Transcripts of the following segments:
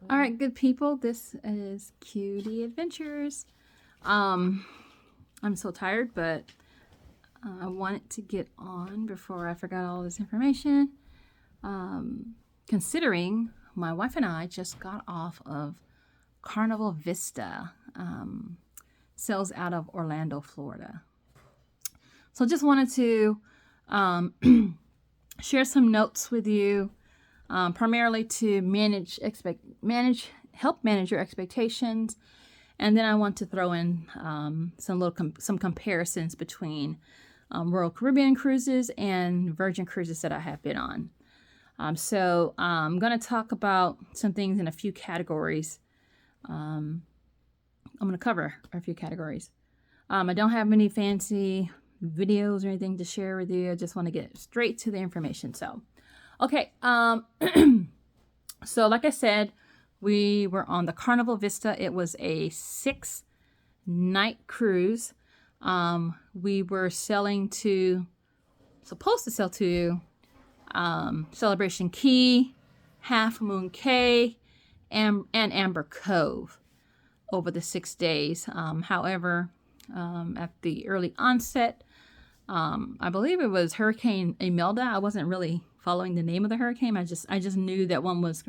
All right, good people. This is Cutie Adventures. I'm so tired, but I wanted to get on before I forgot all this information. Considering my wife and I just got off of Carnival Vista, sails out of Orlando, Florida. So just wanted to share some notes with you, primarily to help manage your expectations, and then I want to throw in some comparisons between Royal Caribbean cruises and Virgin cruises that I have been on. So I'm going to talk about some things in a few categories. I'm going to cover a few categories. I don't have many fancy videos or anything to share with you. I just want to get straight to the information. So, okay. So like I said, we were on the Carnival Vista. It was a 6-night cruise. We were supposed to sail to Celebration Key, Half Moon Cay, and Amber Cove over the 6 days. However, at the early onset, I believe it was Hurricane Imelda. I wasn't really following the name of the hurricane. I just knew that one was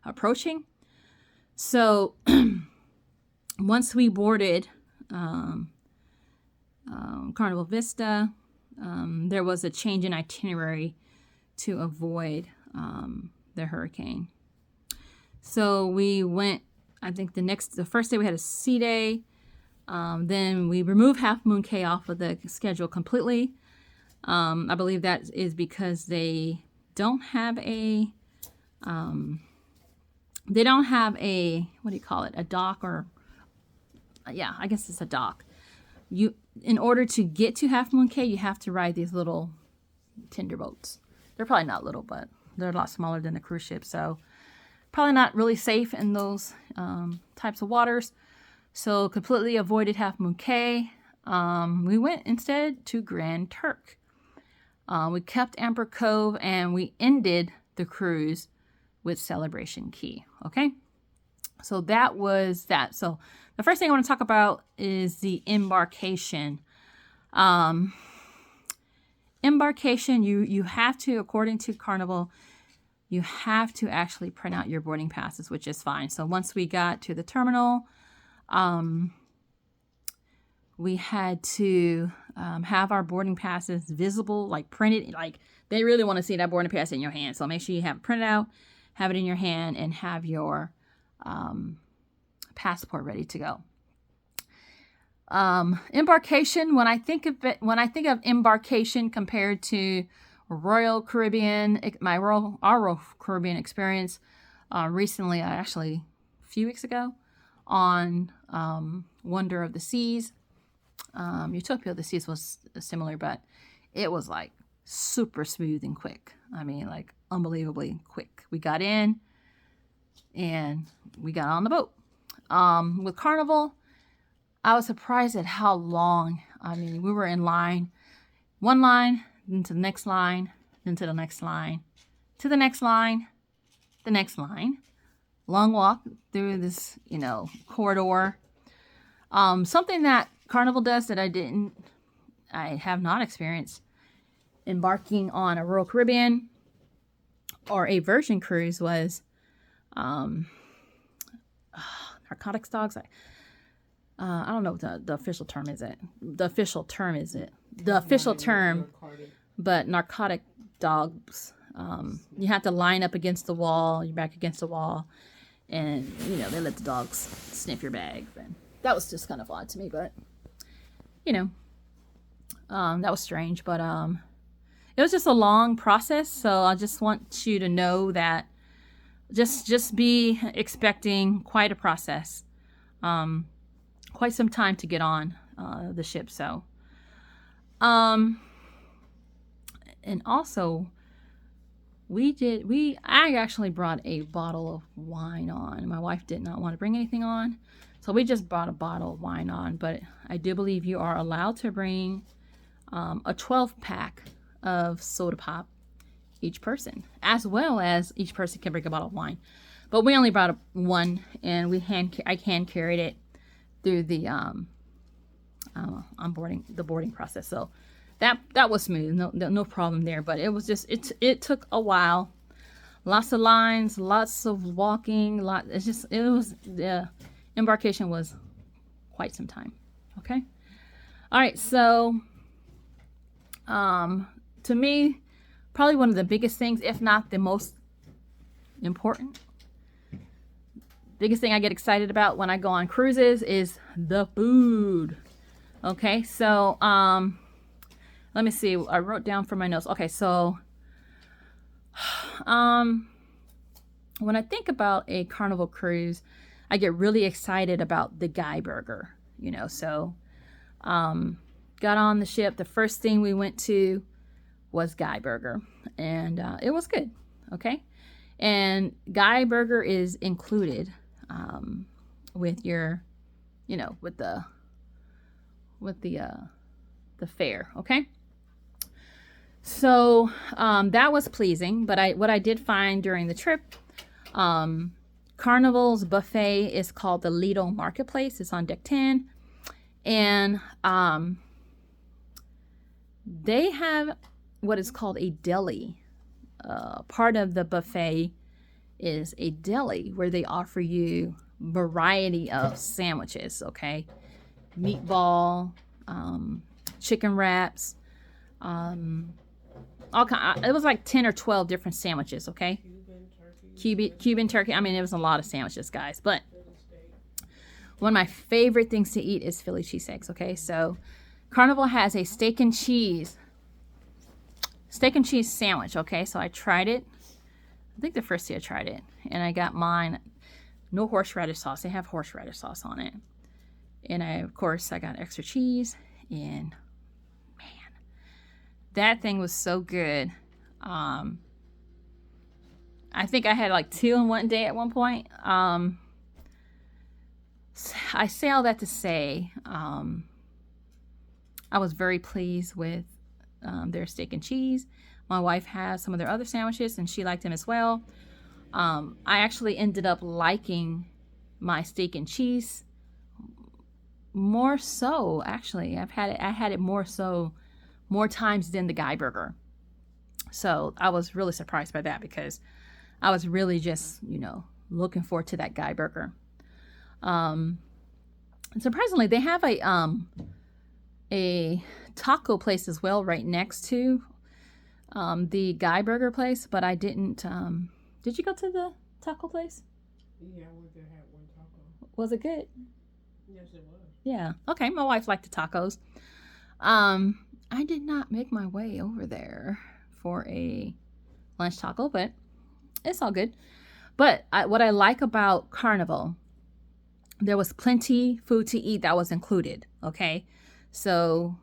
approaching. So once we boarded Carnival Vista, there was a change in itinerary to avoid the hurricane. So we went, I think the first day we had a sea day. Then we removed Half Moon Cay off of the schedule completely. I believe that is because they don't have a what do you call it? A dock, or yeah, I guess it's a dock. In order to get to Half Moon Cay, you have to ride these little tender boats. They're probably not little, but they're a lot smaller than the cruise ship, so probably not really safe in those types of waters. So completely avoided Half Moon Cay. We went instead to Grand Turk. We kept Amber Cove, and we ended the cruise with Celebration Key. Okay, so that was that. So the first thing I want to talk about is the embarkation. Embarkation, you have to, according to Carnival, you have to actually print out your boarding passes, which is fine. So once we got to the terminal, we had to have our boarding passes visible, like printed. Like, they really want to see that boarding pass in your hand. So make sure you have it printed out, have it in your hand, and have your passport ready to go. Embarkation, when I think of embarkation compared to Royal Caribbean, our Royal Caribbean experience recently, actually a few weeks ago, on Wonder of the Seas. Utopia of the Seas was similar, but it was like super smooth and quick. I mean, like unbelievably quick. We got in and we got on the boat. With Carnival, I was surprised at how long. I mean, we were in line, one line, then to the next line, then to the next line, to the next line, the next line. Long walk through this, corridor. Something that Carnival does that I have not experienced embarking on a Royal Caribbean or a Virgin cruise was narcotics dogs. I don't know what the official term is. The official term, but narcotic dogs. You have to line up against the wall. You're back against the wall, and they let the dogs sniff your bag. And that was just kind of odd to me, but that was strange. But it was just a long process. So I just want you to know that just be expecting quite a process. Quite some time to get on the ship. So, and also I actually brought a bottle of wine on. My wife did not want to bring anything on, so we just brought a bottle of wine on. But I do believe you are allowed to bring a 12-pack of soda pop each person, as well as each person can bring a bottle of wine. But we only brought up one, and I hand carried it through the boarding process. So that was smooth. No problem there. But it was just it took a while. Lots of lines, lots of walking. The embarkation was quite some time. Okay. All right. So to me, probably one of the biggest things, if not the most important, biggest thing I get excited about when I go on cruises is the food. Okay, so let me see. I wrote down for my notes. Okay, so when I think about a Carnival cruise, I get really excited about the Guy Burger. So got on the ship. The first thing we went to was Guy Burger, and it was good. Okay, and Guy Burger is included with your, with the fare. Okay, so that was pleasing. But what I did find during the trip, Carnival's buffet is called the Lido Marketplace. It's on deck 10, and they have what is called a deli. Part of the buffet is a deli where they offer you variety of sandwiches. Okay, meatball, chicken wraps, all kind. It was like 10 or 12 different sandwiches. Okay, Cuban turkey. I mean, it was a lot of sandwiches, guys. But one of my favorite things to eat is Philly cheesesteaks. Okay, so Carnival has a steak and cheese sandwich. Okay, so I tried it. I think the first day I tried it, and I got mine. No horseradish sauce. They have horseradish sauce on it, and of course I got extra cheese. And man, that thing was so good. I think I had like 2 in one day at one point. I say all that to say, I was very pleased with their steak and cheese. My wife has some of their other sandwiches, and she liked them as well. I actually ended up liking my steak and cheese more so. Actually, I had it more times than the Guy Burger. So I was really surprised by that, because I was really just looking forward to that Guy Burger. Surprisingly, they have a taco place as well right next to the Guy Burger place, but I didn't. Did you go to the taco place? Yeah, I went there, had one taco. Was it good? Yes, it was. Yeah. Okay, my wife liked the tacos. I did not make my way over there for a lunch taco, but it's all good. But what I like about Carnival, there was plenty food to eat that was included. Okay, so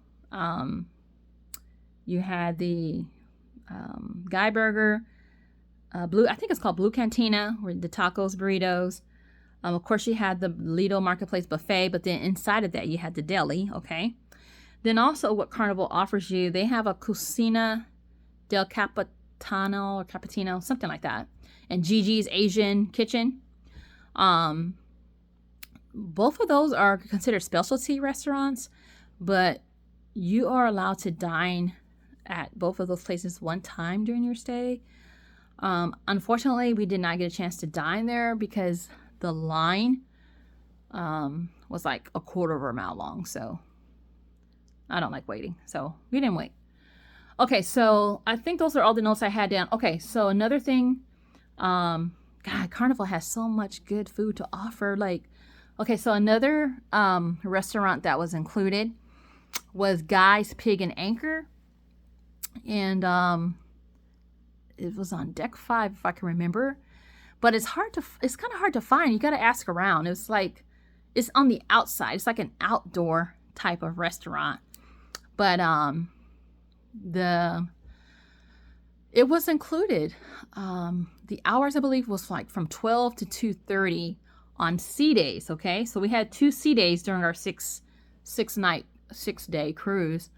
you had the Guy Burger, I think it's called Blue Cantina, where the tacos, burritos. Of course, you had the Lido Marketplace buffet, but then inside of that, you had the deli. Okay, then also what Carnival offers you, they have a Cucina del Capitano or Cappuccino, something like that, and Gigi's Asian Kitchen. Both of those are considered specialty restaurants, but you are allowed to dine at both of those places one time during your stay. Unfortunately, we did not get a chance to dine there because the line was like a quarter of a mile long. So I don't like waiting. So we didn't wait. Okay, so I think those are all the notes I had down. Okay, so another thing, God, Carnival has so much good food to offer. Okay, so another restaurant that was included was Guy's Pig and Anchor. And it was on deck 5, if I can remember. But it's kind of hard to find. You got to ask around. It's on the outside. It's like an outdoor type of restaurant. But it was included. The hours, I believe, was like from 12 to 2:30 on sea days. Okay, so we had 2 sea days during our 6-day cruise.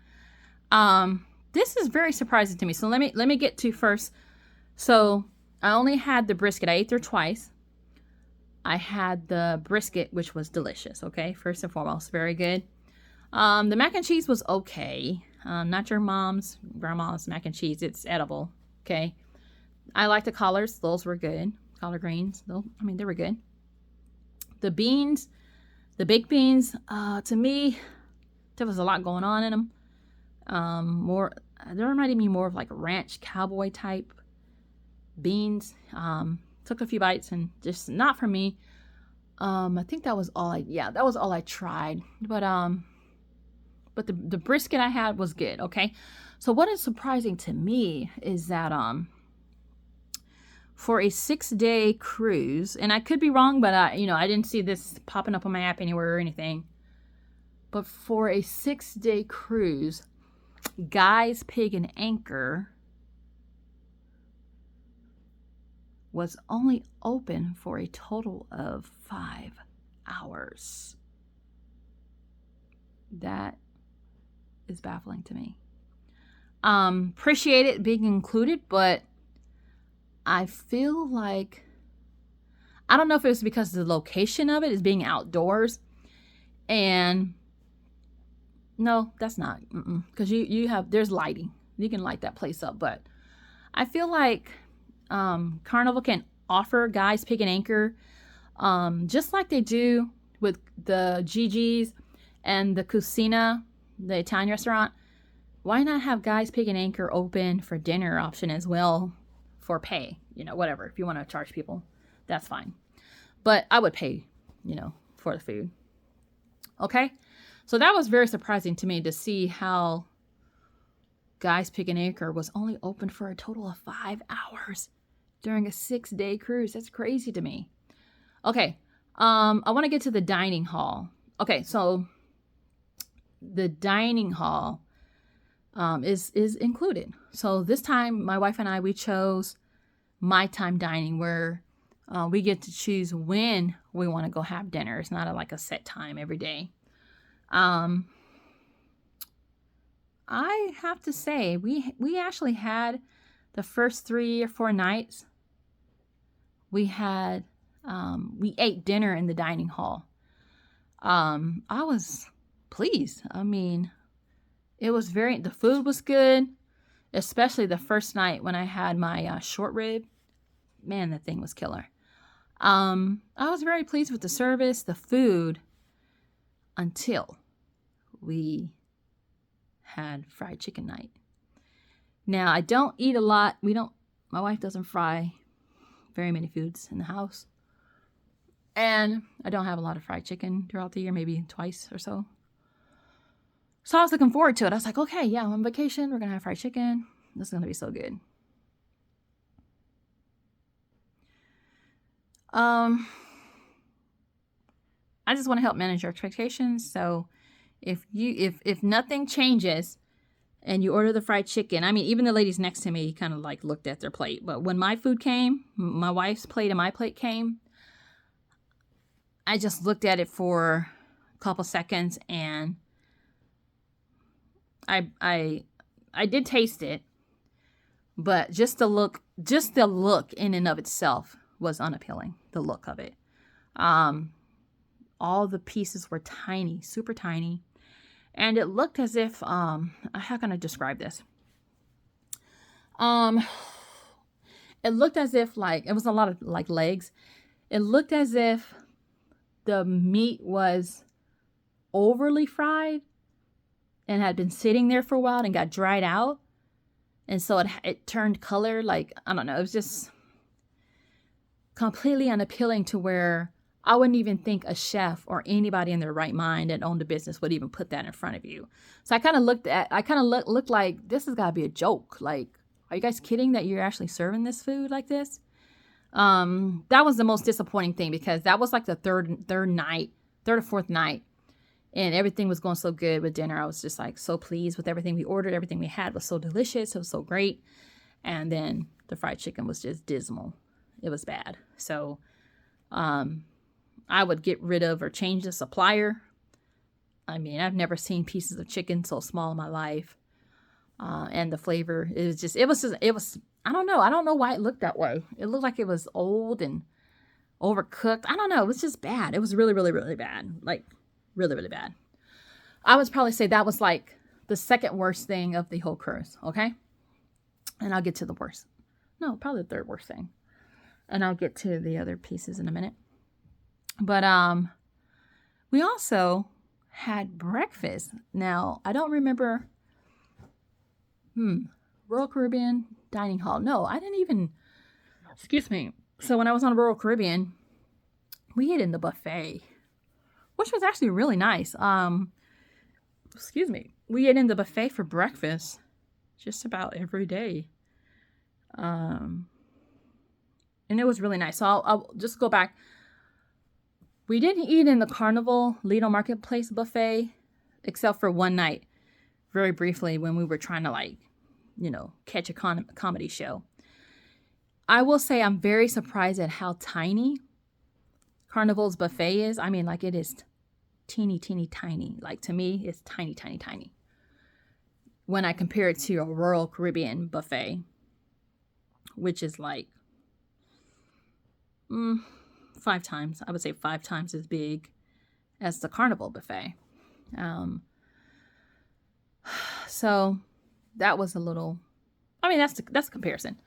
This is very surprising to me. So let me get to first. So I only had the brisket. I ate there twice. I had the brisket, which was delicious. Okay, first and foremost, very good. The mac and cheese was okay. Not your mom's, grandma's mac and cheese. It's edible. Okay. I like the collards. Those were good. Collard greens. I mean, they were good. The beans, the baked beans, to me, there was a lot going on in them. They reminded me more of like ranch cowboy type beans. Took a few bites and just not for me. I think that was all that was all I tried. But the brisket I had was good. Okay. So what is surprising to me is that, for a 6-day cruise, and I could be wrong, but I didn't see this popping up on my app anywhere or anything. But for a 6-day cruise, Guy's Pig and Anchor was only open for a total of 5 hours. That is baffling to me. Appreciate it being included, but I feel like, I don't know if it was because the location of it is being outdoors, and no, that's not, because there's lighting, you can light that place up, but I feel like Carnival can offer Guy's Pig and Anchor, just like they do with the Gigi's and the Cucina, the Italian restaurant. Why not have Guy's Pig and Anchor open for dinner option as well? For pay, whatever. If you want to charge people, that's fine. But I would pay, for the food. Okay? So that was very surprising to me to see how Guy's Pig and Anchor was only open for a total of 5 hours during a 6-day cruise. That's crazy to me. Okay. I want to get to the dining hall. Okay, so the dining hall is included. So this time, my wife and I, we chose my time dining, where we get to choose when we want to go have dinner. It's not like a set time every day. I have to say, we actually had the first 3 or 4 nights. We ate dinner in the dining hall. I was pleased. I mean, the food was good, especially the first night when I had my short rib. Man, that thing was killer. I was very pleased with the service, the food, until we had fried chicken night. Now, I don't eat a lot. My wife doesn't fry very many foods in the house. And I don't have a lot of fried chicken throughout the year, maybe twice or so. So I was looking forward to it. I was like, okay, yeah, I'm on vacation. We're going to have fried chicken. This is going to be so good. I just want to help manage your expectations. So if nothing changes and you order the fried chicken, I mean, even the ladies next to me kind of like looked at their plate. But when my food came, my wife's plate and my plate came, I just looked at it for a couple seconds, and I did taste it, but just the look in and of itself was unappealing. The look of it. All the pieces were tiny, super tiny, and it looked as if, how can I describe this? It looked as if it was a lot of legs. It looked as if the meat was overly fried and had been sitting there for a while and got dried out. And so it turned color. I don't know. It was just completely unappealing to where I wouldn't even think a chef or anybody in their right mind that owned a business would even put that in front of you. So I kind of looked like, this has got to be a joke. Are you guys kidding that you're actually serving this food like this? That was the most disappointing thing, because that was like the third or fourth night. And everything was going so good with dinner. I was just so pleased with everything we ordered. Everything we had was so delicious. It was so great. And then the fried chicken was just dismal. It was bad. So I would get rid of or change the supplier. I mean, I've never seen pieces of chicken so small in my life. And the flavor, it was, I don't know. I don't know why it looked that way. It looked like it was old and overcooked. I don't know. It was just bad. It was really, really, really bad. Like really, really bad. I would probably say that was like the second worst thing of the whole cruise. Okay. And I'll get to the worst. No, probably the third worst thing. And I'll get to the other pieces in a minute. But we also had breakfast. Now, I don't remember Royal Caribbean dining hall. No, I didn't even, excuse me. So when I was on Royal Caribbean, we ate in the buffet, which was actually really nice. Excuse me. We ate in the buffet for breakfast just about every day. And it was really nice. So I'll just go back. We didn't eat in the Carnival Lido Marketplace buffet, except for one night, very briefly, when we were trying to, like, you know, catch a comedy show. I will say I'm very surprised at how tiny Carnival's buffet is. I mean, like, it is teeny, teeny, tiny. Like, to me, it's tiny, tiny, tiny. When I compare it to a Royal Caribbean buffet, which is like 5 times, I would say 5 times as big as the Carnival buffet. So that was a little, I mean, that's a comparison.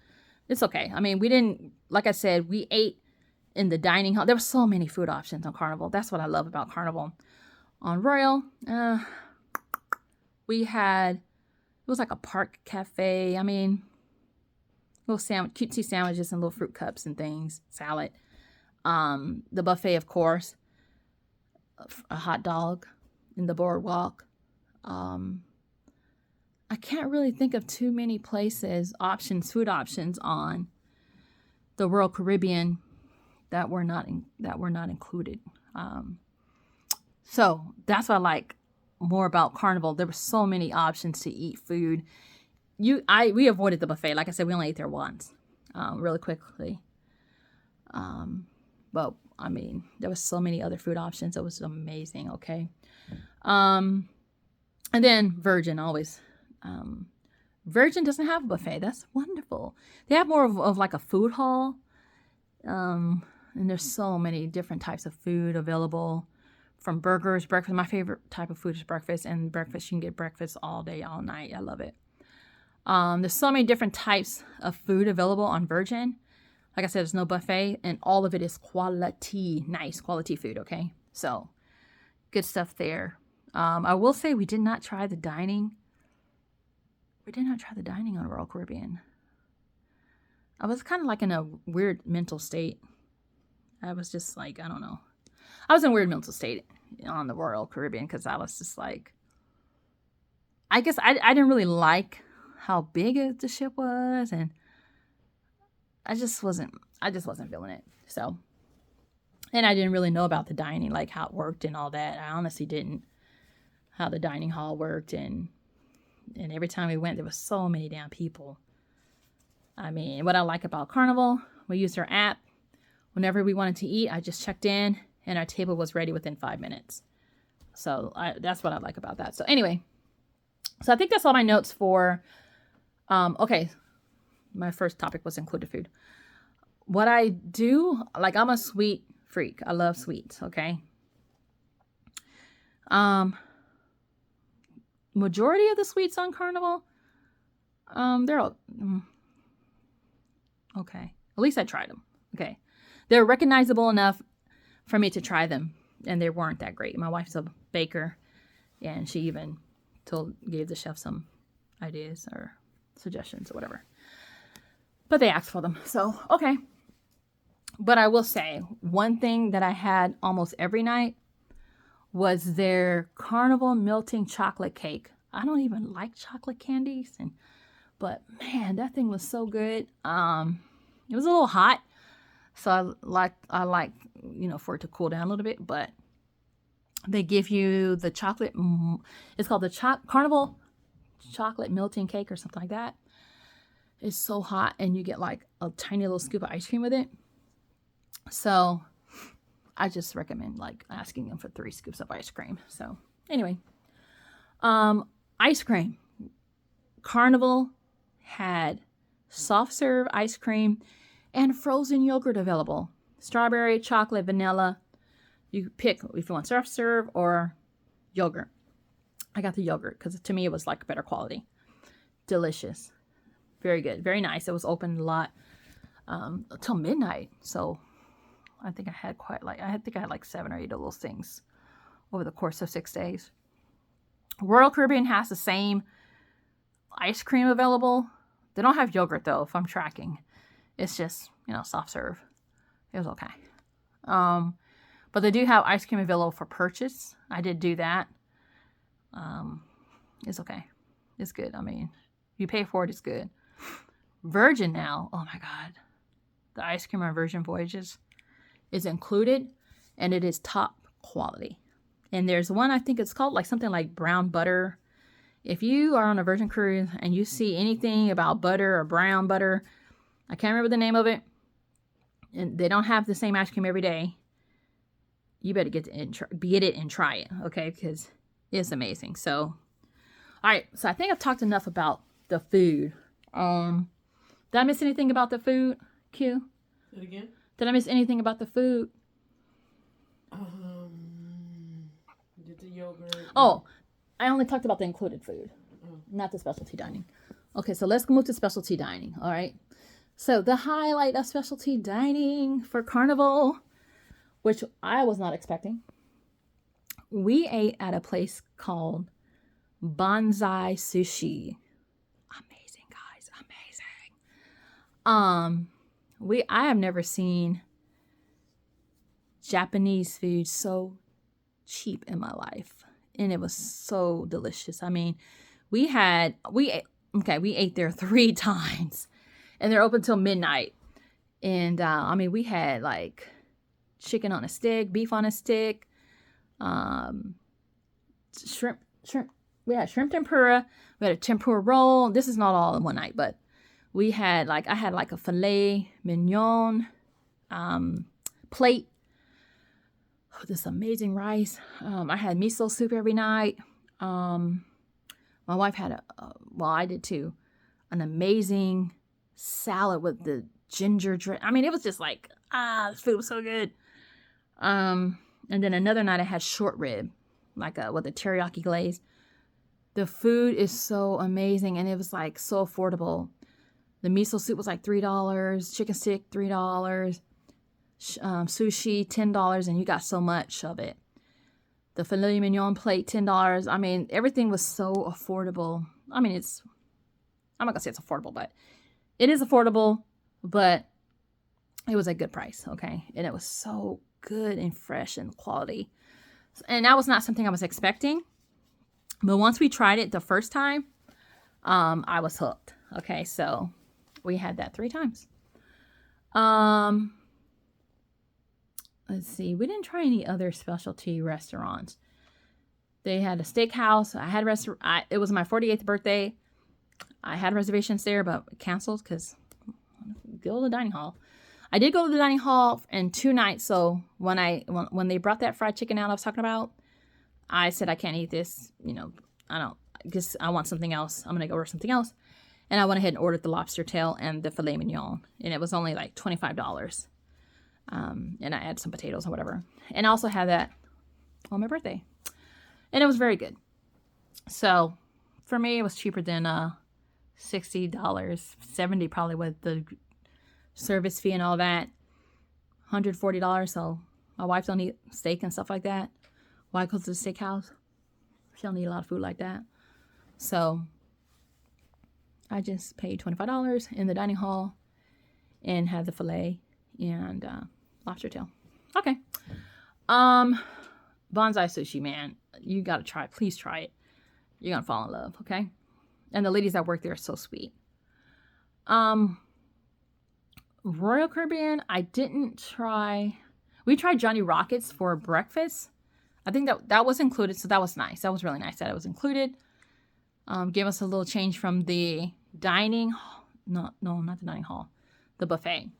It's okay. I mean, we didn't, like I said, we ate in the dining hall. There were so many food options on Carnival. That's what I love about Carnival. On Royal, we had, it was like a park cafe. I mean, little cutesy sandwiches and little fruit cups and things, salad. The buffet, of course, a hot dog in the boardwalk. I can't really think of too many places, food options on the Royal Caribbean that were not included. So that's what I like more about Carnival. There were so many options to eat food. We avoided the buffet. Like I said, we only ate there once, really quickly. But I mean, there was so many other food options. It was amazing. Okay. And then Virgin always. Virgin doesn't have a buffet. That's wonderful. They have more of like a food hall. And there's so many different types of food available, from burgers, breakfast. My favorite type of food is breakfast, and breakfast, you can get breakfast all day, all night. I love it. There's so many different types of food available on Virgin. Like I said, there's no buffet, and all of it is quality, nice quality food. Okay. So good stuff there. I will say we did not try the dining. We did not try the dining on Royal Caribbean. I was kind of like in a weird mental state. I was just like, I don't know. I was in a weird mental state on the Royal Caribbean because I was just like, I guess I didn't really like how big the ship was, and I just wasn't feeling it. So, and I didn't really know about the dining, like how it worked and all that. I honestly didn't, how the dining hall worked, and every time we went, there was so many damn people. I mean, what I like about Carnival, we used our app. Whenever we wanted to eat, I just checked in, and our table was ready within 5 minutes. So that's what I like about that. So anyway, so I think that's all my notes for, okay, my first topic was included food. What I do, like, I'm a sweet freak. I love sweets, okay? Majority of the sweets on Carnival, they're all, okay. At least I tried them, okay? They're recognizable enough for me to try them, and they weren't that great. My wife's a baker, and she even gave the chef some ideas or suggestions or whatever. But they asked for them, so okay. But I will say, one thing that I had almost every night was their Carnival melting chocolate cake. I don't even like chocolate candies, but man, that thing was so good. It was a little hot, so I like for it to cool down a little bit. But they give you the chocolate. It's called the Carnival chocolate melting cake or something like that. It's so hot, and you get like a tiny little scoop of ice cream with it. So I just recommend like asking them for 3 scoops of ice cream. So anyway, ice cream. Carnival had soft serve ice cream and frozen yogurt available. strawberry, chocolate, vanilla. You pick if you want soft serve or yogurt. I got the yogurt because to me it was like better quality. Delicious. Very good. Very nice. It was open a lot until midnight. So I think I had like 7 or 8 of those things over the course of 6 days. Royal Caribbean has the same ice cream available. They don't have yogurt though, if I'm tracking. It's just, soft serve. It was okay. But they do have ice cream available for purchase. I did do that. It's okay. It's good. I mean, you pay for it, it's good. Virgin now, oh my God. The ice cream on Virgin Voyages is included, and it is top quality. And there's one, I think it's called like something like brown butter. If you are on a Virgin cruise and you see anything about butter or brown butter, I can't remember the name of it, and they don't have the same ice cream every day, you better get it and try it, okay? Because it's amazing. So, all right. So I think I've talked enough about the food. Did I miss anything about the food, Q? Say it again? Did I miss anything about the food? Did the yogurt? Oh, I only talked about the included food, not the specialty dining. Okay, so let's move to specialty dining, all right? So the highlight of specialty dining for Carnival, which I was not expecting, we ate at a place called Bonsai Sushi. Amazing, guys, amazing. I have never seen Japanese food so cheap in my life, and it was so delicious. I mean, we ate there 3 times, and they're open till midnight. And I mean, we had like chicken on a stick, beef on a stick, shrimp. We had shrimp tempura. We had a tempura roll. This is not all in one night, but I had like a filet mignon plate with this amazing rice. I had miso soup every night. My wife had I did too, an amazing salad with the ginger drink. I mean, it was just like, this food was so good. And then another night I had short rib, like with a teriyaki glaze. The food is so amazing, and it was like so affordable. The miso soup was like $3, chicken stick $3, sushi $10, and you got so much of it. The filet mignon plate $10. I mean, everything was so affordable. I mean, I'm not gonna say it's affordable, but it is affordable, but it was a good price, okay? And it was so good and fresh and quality. And that was not something I was expecting. But once we tried it the first time, I was hooked. Okay, so we had that 3 times. Let's see. We didn't try any other specialty restaurants. They had a steakhouse. It was my 48th birthday. I had reservations there, but canceled because go to the dining hall. I did go to the dining hall in 2 nights. So when they brought that fried chicken out I was talking about, I said, I can't eat this. I guess I want something else. I'm going to go order something else. And I went ahead and ordered the lobster tail and the filet mignon. And it was only like $25. And I added some potatoes or whatever. And I also had that on my birthday. And it was very good. So for me, it was cheaper than $60, $70 probably with the service fee and all that. $140. So my wife don't eat steak and stuff like that. Why go to the steakhouse? She don't eat a lot of food like that. So I just paid $25 in the dining hall and had the filet and lobster tail. Okay. Bonsai Sushi, man. You got to try it. Please try it. You're going to fall in love, okay? And the ladies that work there are so sweet. Royal Caribbean, I didn't try. We tried Johnny Rockets for breakfast. I think that was included, so that was nice. That was really nice that it was included. Gave us a little change from the dining. No, not the dining hall. The buffet.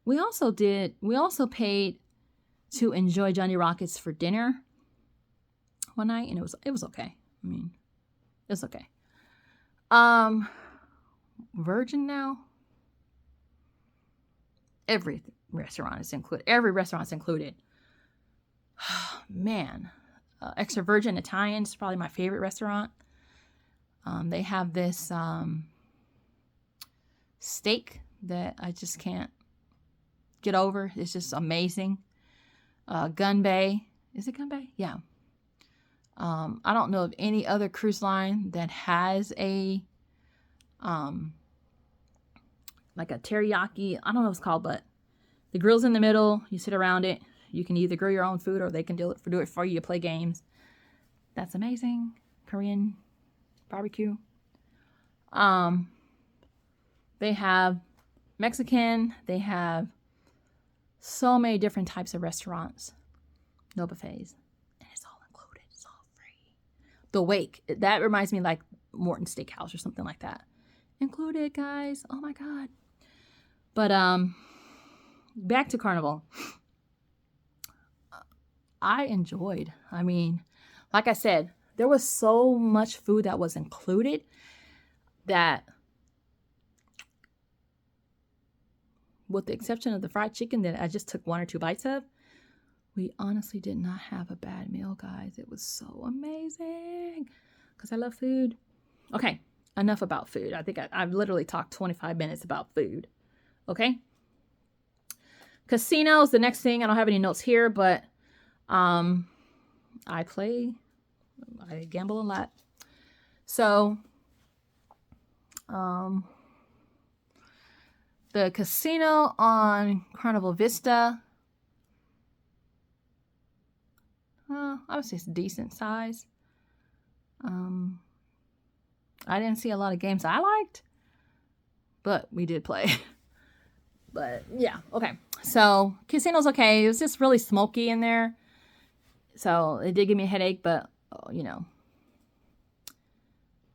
We also paid to enjoy Johnny Rockets for dinner one night, and it was okay. I mean, it's okay. Virgin now. Everything. restaurant is included. Every restaurant's included. Man, Extra Virgin Italian is probably my favorite restaurant. They have this steak that I just can't get over. It's just amazing. Gun Bay. Is it Gun Bay? Yeah. I don't know of any other cruise line that has a like a teriyaki. I don't know what it's called, but the grill's in the middle. You sit around it. You can either grill your own food or they can do it for you to play games. That's amazing. Korean barbecue. They have Mexican. They have so many different types of restaurants. No buffets. And it's all included. It's all free. The Wake. That reminds me like Morton Steakhouse or something like that. Included, guys. Oh my God. But back to Carnival. I enjoyed. I mean, like I said, there was so much food that was included that, with the exception of the fried chicken that I just took 1 or 2 bites of, we honestly did not have a bad meal, guys. It was so amazing because I love food. Okay, enough about food. I think I've literally talked 25 minutes about food. Okay? Casinos, the next thing. I don't have any notes here, but I gamble a lot. So, the casino on Carnival Vista, I would say it's decent size. I didn't see a lot of games I liked, but we did play. But yeah, okay. So casino's okay. It was just really smoky in there. So it did give me a headache, but you know,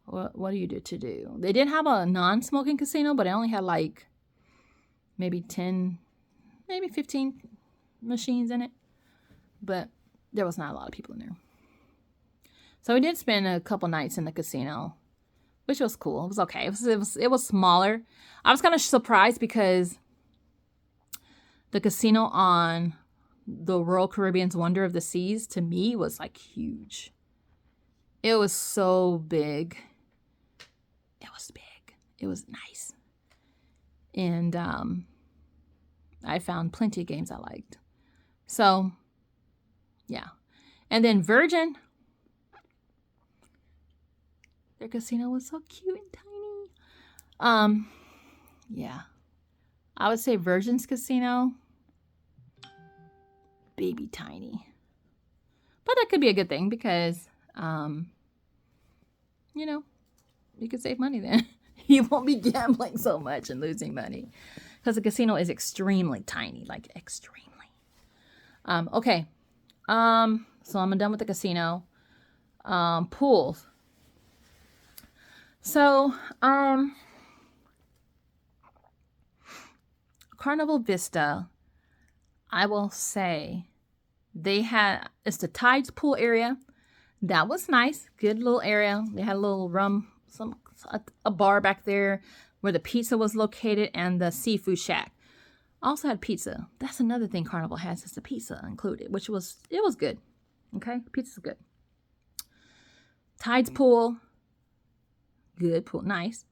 what do you do to do? They did have a non-smoking casino, but it only had like maybe 10, maybe 15 machines in it. But there was not a lot of people in there. So we did spend a couple nights in the casino, which was cool. It was okay. It was smaller. I was kind of surprised because the casino on the Royal Caribbean's Wonder of the Seas, to me, was like huge. It was so big. It was big. It was nice. And I found plenty of games I liked. So, yeah. And then Virgin, their casino was so cute and tiny. Yeah. I would say Virgin's casino, baby tiny. But that could be a good thing because, you know, you could save money then. You won't be gambling so much and losing money because the casino is extremely tiny, like extremely. Okay. So I'm done with the casino. Pools. So, Carnival Vista, I will say, it's the Tides pool area. That was nice. Good little area. They had a little a bar back there where the pizza was located and the seafood shack. Also had pizza. That's another thing Carnival has, is the pizza included, it was good. Okay, pizza's good. Tides pool, good pool, nice.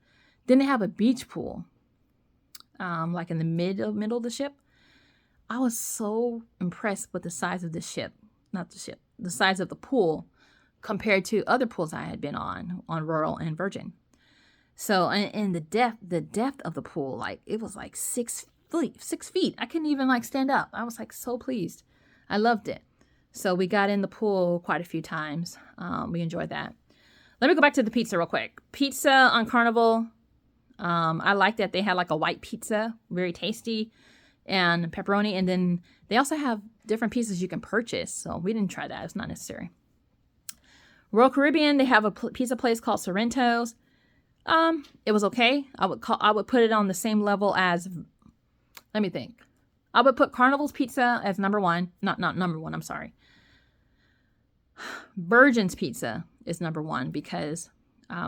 Then they have a beach pool, like in the middle of the ship. I was so impressed with the size of the ship, the size of the pool compared to other pools I had been on Royal and Virgin. So, and the depth of the pool, like it was like 6 feet. I couldn't even like stand up. I was like so pleased. I loved it. So we got in the pool quite a few times. We enjoyed that. Let me go back to the pizza real quick. Pizza on Carnival. I liked that they had like a white pizza, very tasty, and pepperoni. And then they also have different pizzas you can purchase. So we didn't try that. It's not necessary. Royal Caribbean, they have a pizza place called Sorrento's. It was okay. I would put it on the same level as, let me think. I would put Carnival's pizza as number one. Not number one, I'm sorry. Virgin's pizza is number one because,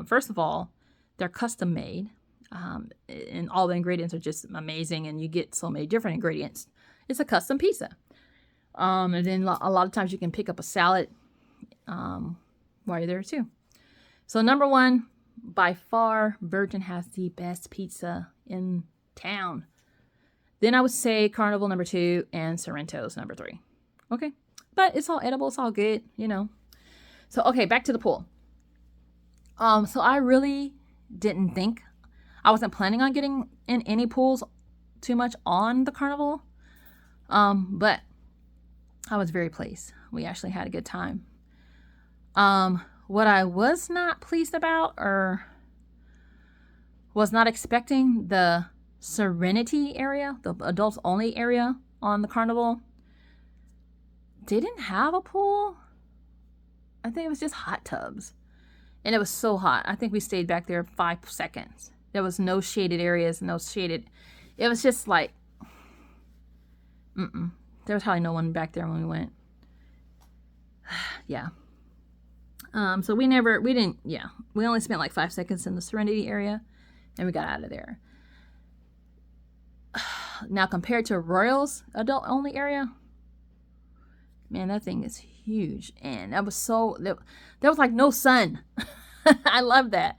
first of all, they're custom made. And all the ingredients are just amazing, and you get so many different ingredients It's a custom pizza. And then a lot of times you can pick up a salad while you're there too. So number one, by far, Virgin has the best pizza in town. Then I would say Carnival number 2 and Sorrento's number 3. Okay. But it's all edible. It's all good, you know. So, okay, back to the pool. So I really didn't think, I wasn't planning on getting in any pools too much on the Carnival. But I was very pleased. We actually had a good time. What I was not pleased about or was not expecting, the Serenity area, the adults only area on the Carnival, didn't have a pool. I think it was just hot tubs. And it was so hot. I think we stayed back there 5 seconds. There was no shaded areas, no shaded. It was just like, there was probably no one back there when we went. Yeah. So we only spent like 5 seconds in the Serenity area and we got out of there. Now compared to Royal's adult only area, man, that thing is huge. And that was there was like no sun. I love that.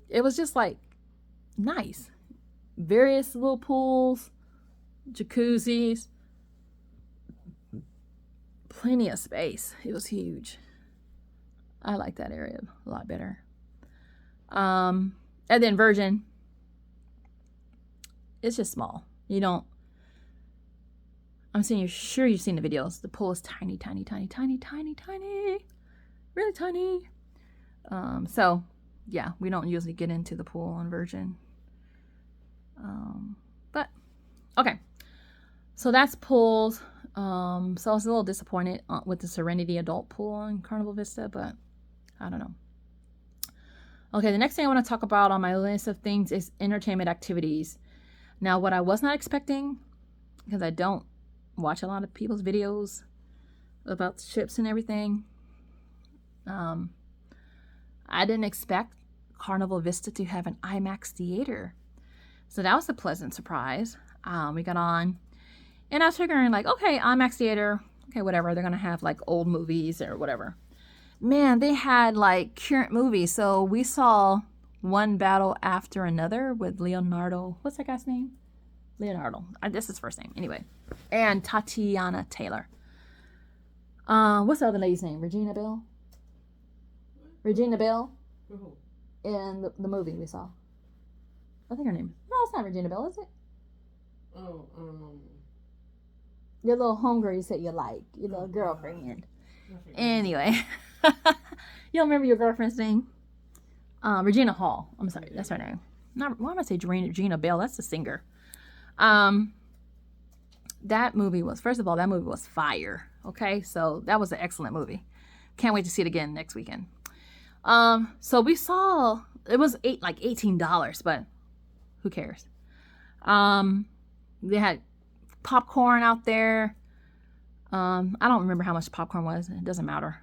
It was just like nice. Various little pools, jacuzzis, plenty of space. It was huge. I like that area a lot better. And then Virgin, it's just small. I'm sure you've seen the videos. The pool is tiny, tiny, tiny, tiny, tiny, tiny, really tiny. So yeah, we don't usually get into the pool on Virgin. But okay, so that's pools. So I was a little disappointed with the Serenity adult pool in Carnival Vista, but I don't know. Okay, the next thing I want to talk about on my list of things is entertainment activities. Now, what I was not expecting, because I don't watch a lot of people's videos about the ships and everything, I didn't expect Carnival Vista to have an IMAX theater. So that was a pleasant surprise. We got on, and I was figuring like, okay, IMAX theater, okay, whatever. They're going to have like old movies or whatever. Man, they had like current movies. So we saw One Battle After Another with Leonardo. What's that guy's name? Leonardo. That's his first name. Anyway. And Tatiana Taylor. What's the other lady's name? Regina Bell? Regina Bell? In the movie we saw. I think her name. No, it's not Regina Bell, is it? Oh, Your little homegirl you said you like. Your little girlfriend. Anyway. You don't remember your girlfriend's name? Regina Hall. I'm sorry, that's her name. Why am I say Regina Bell? That's the singer. That movie was, first of all, that movie was fire. Okay, so that was an excellent movie. Can't wait to see it again next weekend. So we saw, it was like $18, but who cares? They had popcorn out there. I don't remember how much popcorn was. It doesn't matter.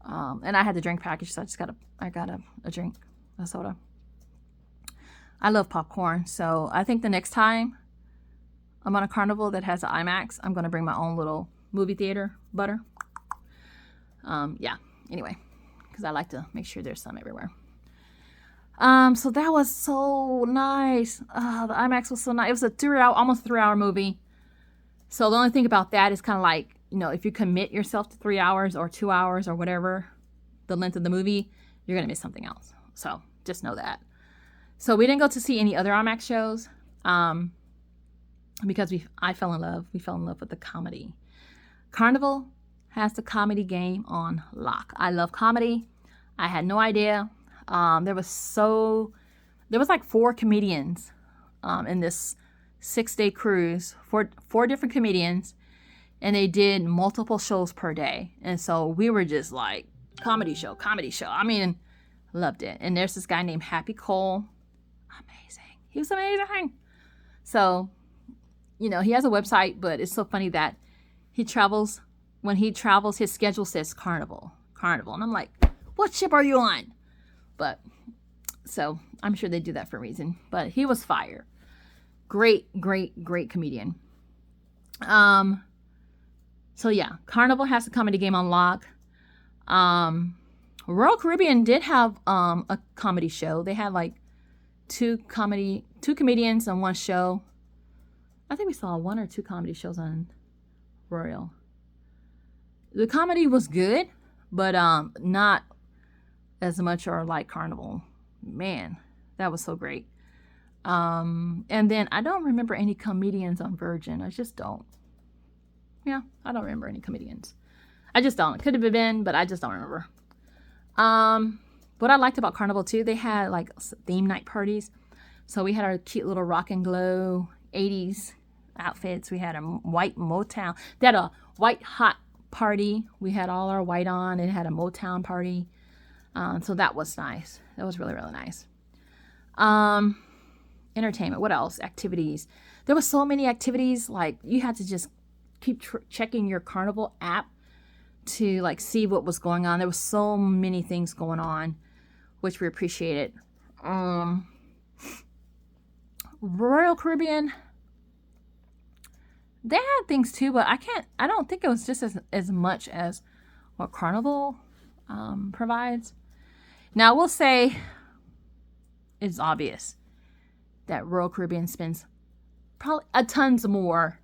And I had the drink package, so I got a drink, a soda. I love popcorn, so I think the next time I'm on a Carnival that has an IMAX, I'm going to bring my own little movie theater butter. Yeah, anyway, because I like to make sure there's some everywhere. So that was so nice. The IMAX was so nice. It was a almost 3-hour movie. So the only thing about that is kind of like, if you commit yourself to 3 hours or 2 hours or whatever the length of the movie, you're going to miss something else. So just know that. So we didn't go to see any other IMAX shows because I fell in love. We fell in love with the comedy. Carnival has the comedy game on lock. I love comedy. I had no idea. There was like 4 comedians in this 6-day cruise, four different comedians, and they did multiple shows per day. And so we were just like, comedy show. I mean, loved it. And there's this guy named Happy Cole. Amazing. He was amazing. So, he has a website, but it's so funny that when he travels, his schedule says Carnival. And I'm like, what ship are you on? But, so I'm sure they do that for a reason. But he was fire. Great, great, great comedian. So yeah, Carnival has the comedy game on lock. Royal Caribbean did have a comedy show. They had like two comedians on one show. I think we saw one or two comedy shows on Royal. The comedy was good, but not as much or like Carnival. Man, that was so great. And then I don't remember any comedians on Virgin. I just don't. Yeah, I don't remember any comedians. I just don't. It could have been, but I just don't remember. What I liked about Carnival too, they had like theme night parties. So we had our cute little rock and glow 80s outfits. We had a white Motown. They had a white hot party. We had all our white on. It had a Motown party. So that was nice. That was really, really nice. Entertainment. What else? Activities. There were so many activities. Like you had to just keep checking your Carnival app to like see what was going on. There was so many things going on, which we appreciated. Royal Caribbean, they had things too, but I don't think it was just as much as what Carnival provides. Now, I will say it's obvious that Royal Caribbean spends probably a tons more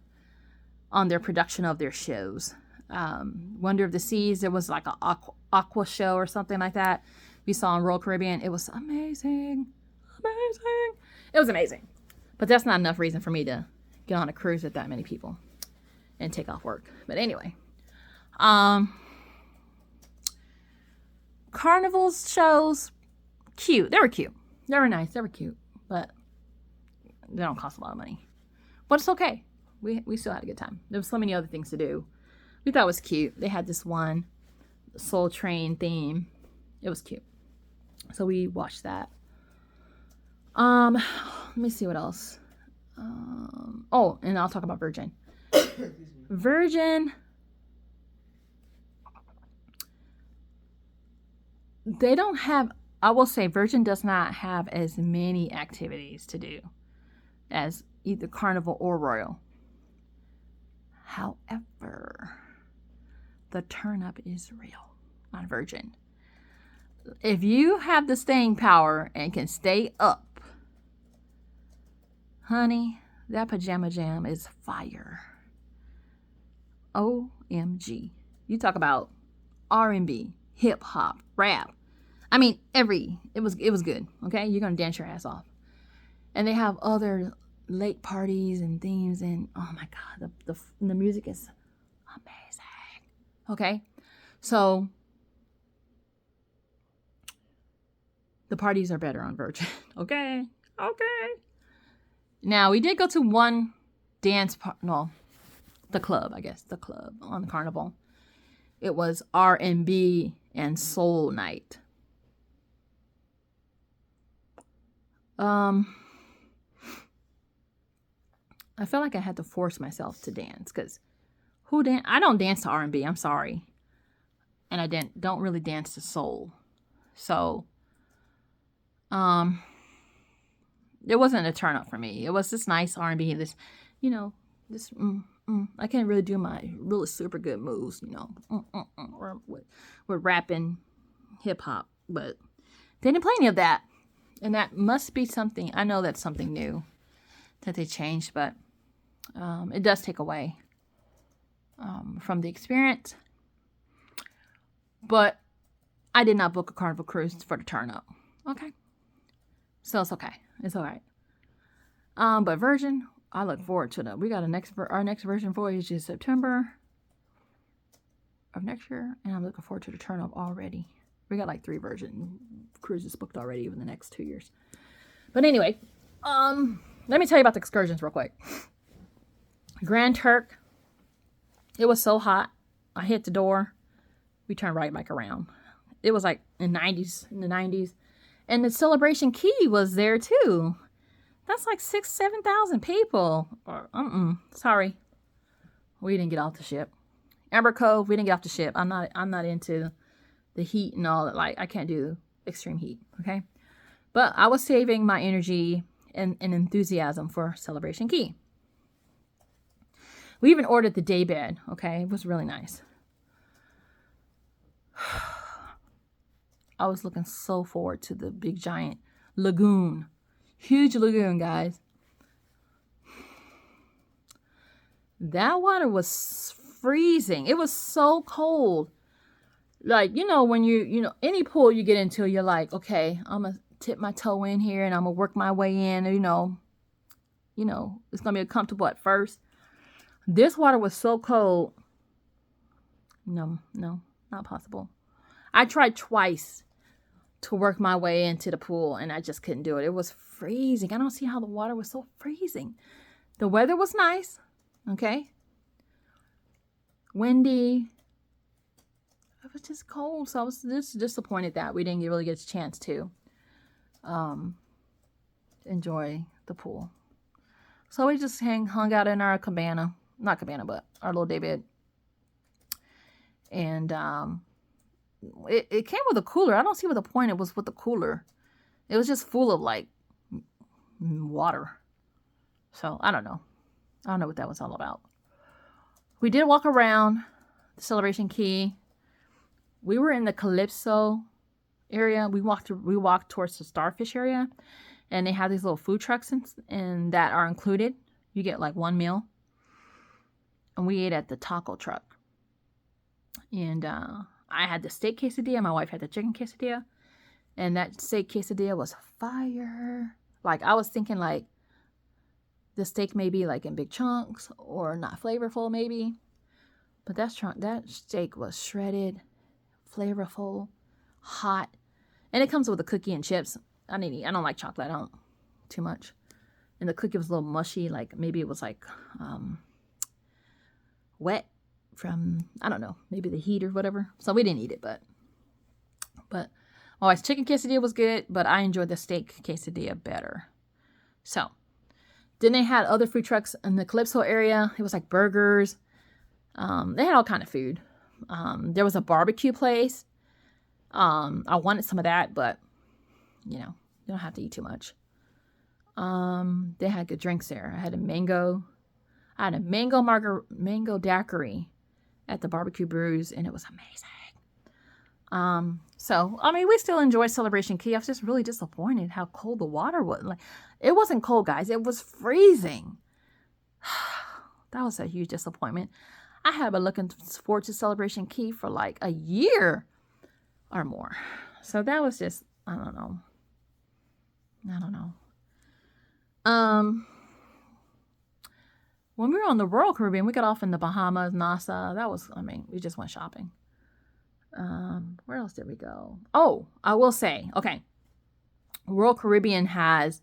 on their production of their shows. Wonder of the Seas, there was like an aqua show or something like that we saw in Royal Caribbean. It was amazing. It was amazing. But that's not enough reason for me to get on a cruise with that many people and take off work. But anyway, Carnival's shows, cute. They were cute. They were nice. They were cute. But they don't cost a lot of money. But it's okay. We still had a good time. There was so many other things to do. We thought it was cute. They had this one Soul Train theme. It was cute. So we watched that. Let me see what else. Oh, and I'll talk about Virgin. Virgin, they don't have, I will say Virgin does not have as many activities to do as either Carnival or Royal. However, the turn up is real on Virgin. If you have the staying power and can stay up, honey, that pajama jam is fire. OMG. You talk about R&B, hip hop, rap. I mean, it was good, okay? You're going to dance your ass off. And they have other late parties and themes, and oh my god, the music is amazing. Okay? So the parties are better on Virgin. Okay? Now, we did go to one the club, I guess, the club on the Carnival. It was R&B and soul night. I felt like I had to force myself to dance because I don't dance to R&B. I'm sorry, and I don't really dance to soul. So, it wasn't a turn up for me. It was this nice R&B. This, I can't really do my really super good moves, or with rap and hip hop, but they didn't play any of that. And that must be something, I know that's something new that they changed, but it does take away from the experience. But I did not book a Carnival cruise for the turn up. Okay. So it's okay. It's all right. But Virgin, I look forward to that. We got our next Virgin voyage is September of next year, and I'm looking forward to the turn up already. We got like 3 Virgin cruises booked already in the next 2 years. But anyway, let me tell you about the excursions real quick. Grand Turk, it was so hot. I hit the door. We turned right back around. It was like in the 90s. And the Celebration Key was there too. That's like 7,000 people. Sorry. We didn't get off the ship. Amber Cove, we didn't get off the ship. I'm not into the heat and all that. Like, I can't do extreme heat, okay? But I was saving my energy and enthusiasm for Celebration Key. We even ordered the day bed. Okay, it was really nice. I was looking so forward to the big giant lagoon. Huge lagoon, guys. That water was freezing. It was so cold. Like, when any pool you get into, you're like, okay, I'm going to tip my toe in here and I'm going to work my way in. It's going to be uncomfortable at first. This water was so cold. No, not possible. I tried twice to work my way into the pool and I just couldn't do it. It was freezing. I don't see how the water was so freezing. The weather was nice. Okay. Windy. It was just cold. So I was just disappointed that we didn't really get a chance to enjoy the pool. So we just hung out in our cabana. Not cabana, but our little day bed. And it came with a cooler. I don't see what the point it was with the cooler. It was just full of like water. So I don't know. I don't know what that was all about. We did walk around the Celebration Key. We were in the Calypso area. We walked towards the Starfish area, and they have these little food trucks and that are included. You get like one meal, and we ate at the taco truck. And I had the steak quesadilla. My wife had the chicken quesadilla, and that steak quesadilla was fire. Like I was thinking, like the steak may be like in big chunks or not flavorful, maybe. But that steak was shredded, flavorful, hot, and it comes with a cookie and chips. I don't like chocolate. I don't too much. And the cookie was a little mushy, like maybe it was like wet from, I don't know, maybe the heat or whatever. So we didn't eat it, but my wife's chicken quesadilla was good, but I enjoyed the steak quesadilla better. So then they had other food trucks in the Calypso area. It was like burgers. They had all kind of food. There was a barbecue place. I wanted some of that, but you don't have to eat too much. They had good drinks there. I had a mango daiquiri at the Barbecue Brews, and it was amazing. So I mean, we still enjoyed Celebration Key. I was just really disappointed how cold the water was. Like, it wasn't cold, guys. It was freezing. That was a huge disappointment. I have been looking forward to Celebration Key for like a year or more. So that was just, I don't know. When we were on the Royal Caribbean, we got off in the Bahamas, Nassau. We just went shopping. Where else did we go? Oh, I will say, okay. Royal Caribbean has,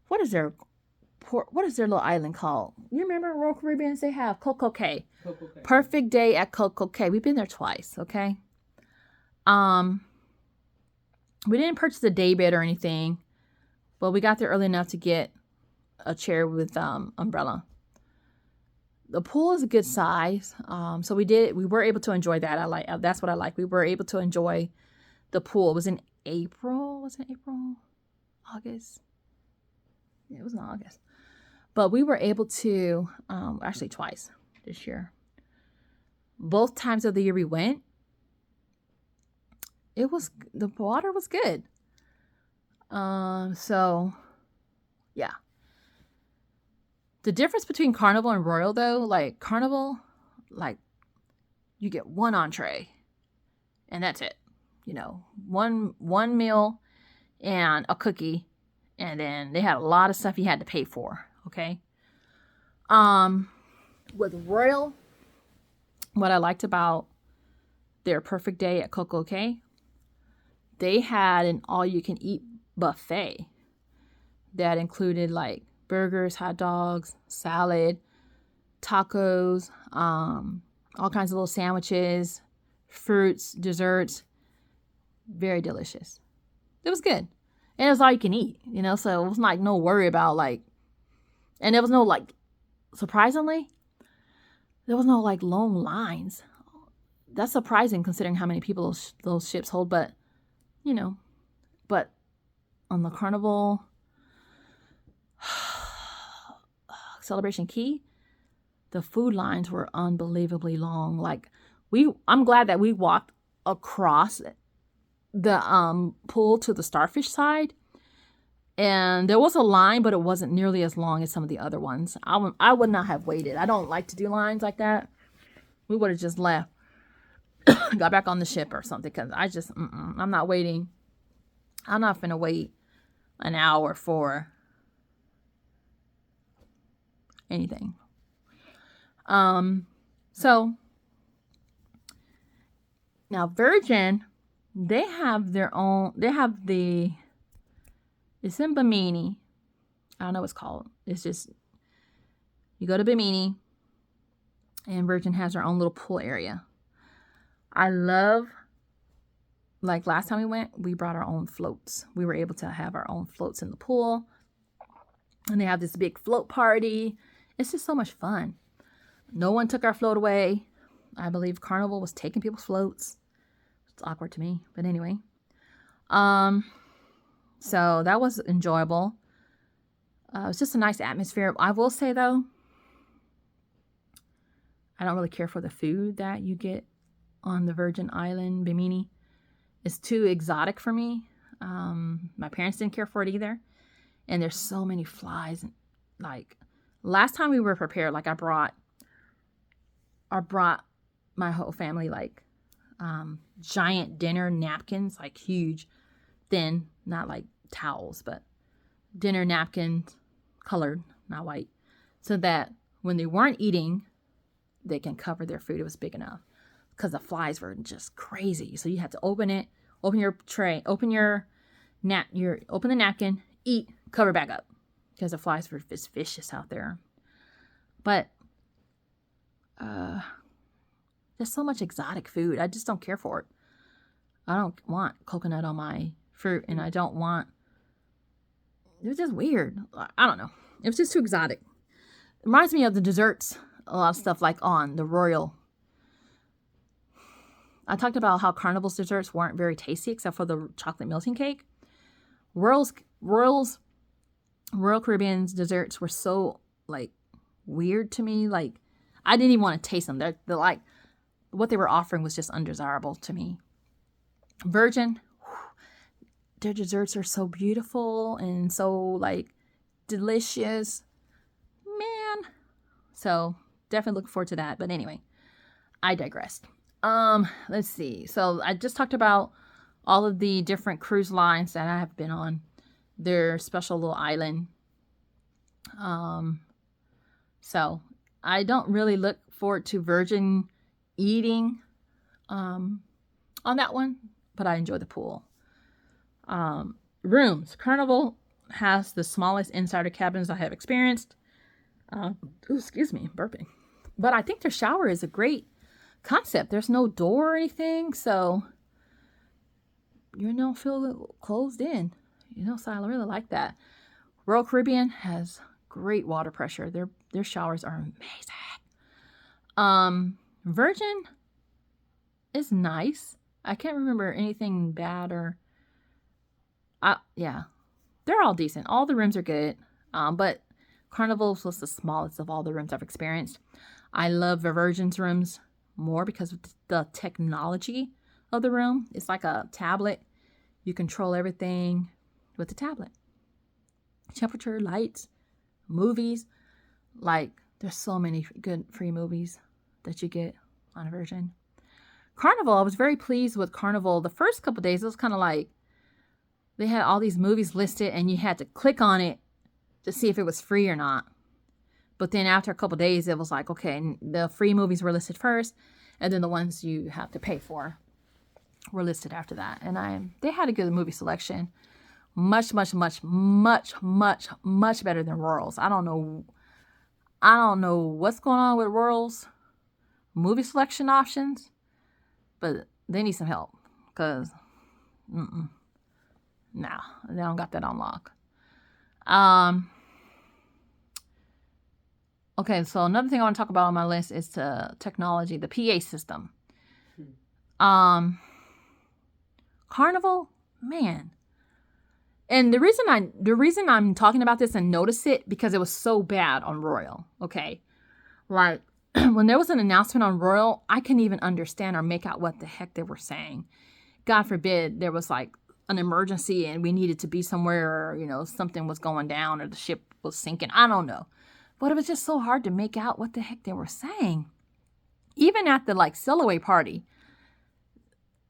what is their little island called? You remember Royal Caribbean? They have Coco Cay. Perfect day at Coco Cay. We've been there twice, okay? We didn't purchase a day bed or anything, but we got there early enough to get a chair with umbrella. The pool is a good size, so we were able to enjoy that. That's what I like. We were able to enjoy the pool. It was in April. Was it April? August? Yeah, it was in August. But we were able to, actually twice this year. Both times of the year we went, the water was good. So, yeah. The difference between Carnival and Royal, though, like Carnival, like you get one entree, and that's it. One meal and a cookie, and then they had a lot of stuff you had to pay for. Okay. With Royal, what I liked about their perfect day at Coco Cay, they had an all-you-can-eat buffet that included like burgers, hot dogs, salad, tacos, all kinds of little sandwiches, fruits, desserts. Very delicious. It was good. And it was all you can eat, so it was like no worry about like, and there was no like, surprisingly, there was no like long lines. That's surprising considering how many people those ships hold, but on the Carnival Celebration Key, the food lines were unbelievably long. Like I'm glad that we walked across the pool to the starfish side, and there was a line, but it wasn't nearly as long as some of the other ones. I would not have waited. I don't like to do lines like that. We would have just left, got back on the ship or something, because I'm not waiting. I'm not finna wait an hour for anything. So now Virgin, they have their own, it's in Bimini. I don't know what it's called. It's just, you go to Bimini and Virgin has their own little pool area. I love, like last time we went, we brought our own floats. We were able to have our own floats in the pool. And they have this big float party. It's just so much fun. No one took our float away. I believe Carnival was taking people's floats. It's awkward to me, but anyway. So that was enjoyable. It was just a nice atmosphere. I will say though, I don't really care for the food that you get on the Virgin Island, Bimini. It's too exotic for me. My parents didn't care for it either. And there's so many flies. Like last time we were prepared, like I brought my whole family like giant dinner napkins, like huge, thin, not like towels, but dinner napkins, colored, not white, so that when they weren't eating, they can cover their food. It was big enough because the flies were just crazy. So you had to open your tray, open the napkin, eat, cover back up, because the flies were just vicious out there. But there's so much exotic food. I just don't care for it. I don't want coconut on my fruit, and I don't want, it was just weird. I don't know. It was just too exotic. It reminds me of the desserts, a lot of stuff like on the Royal. I talked about how Carnival's desserts weren't very tasty except for the chocolate melting cake. Royal Caribbean's desserts were so like weird to me. Like I didn't even want to taste them. They're like, what they were offering was just undesirable to me. Virgin, their desserts are so beautiful and so like delicious, man. So definitely looking forward to that. But anyway, I digressed. Let's see. So I just talked about all of the different cruise lines that I have been on, their special little island. So I don't really look forward to Virgin eating on that one, but I enjoy the pool. Rooms. Carnival has the smallest insider cabins I have experienced. Excuse me, burping. But I think their shower is a great concept. There's no door or anything, so you don't feel closed in. So I really like that. Royal Caribbean has great water pressure. Their showers are amazing. Virgin is nice. I can't remember anything bad or yeah. They're all decent. All the rooms are good. But Carnival was the smallest of all the rooms I've experienced. I love the Virgin's rooms more because of the technology of the room. It's like a tablet. You control everything with the tablet. Temperature, lights, movies. Like, there's so many good free movies that you get on Virgin. Carnival, I was very pleased with Carnival. The first couple days, it was kind of like they had all these movies listed and you had to click on it to see if it was free or not. But then after a couple days, it was like, okay, the free movies were listed first, and then the ones you have to pay for were listed after that. And they had a good movie selection. Much, much, much, much, much, much better than Royals. I don't know what's going on with Royals movie selection options, but they need some help because, no, they don't got that on lock. Okay, so another thing I want to talk about on my list is the technology, the PA system. Carnival, man. And the reason I'm talking about this and notice it because it was so bad on Royal. Okay. Like, when there was an announcement on Royal, I couldn't even understand or make out what the heck they were saying. God forbid there was like an emergency and we needed to be somewhere, or, something was going down or the ship was sinking. I don't know. But it was just so hard to make out what the heck they were saying. Even at the like sail away party,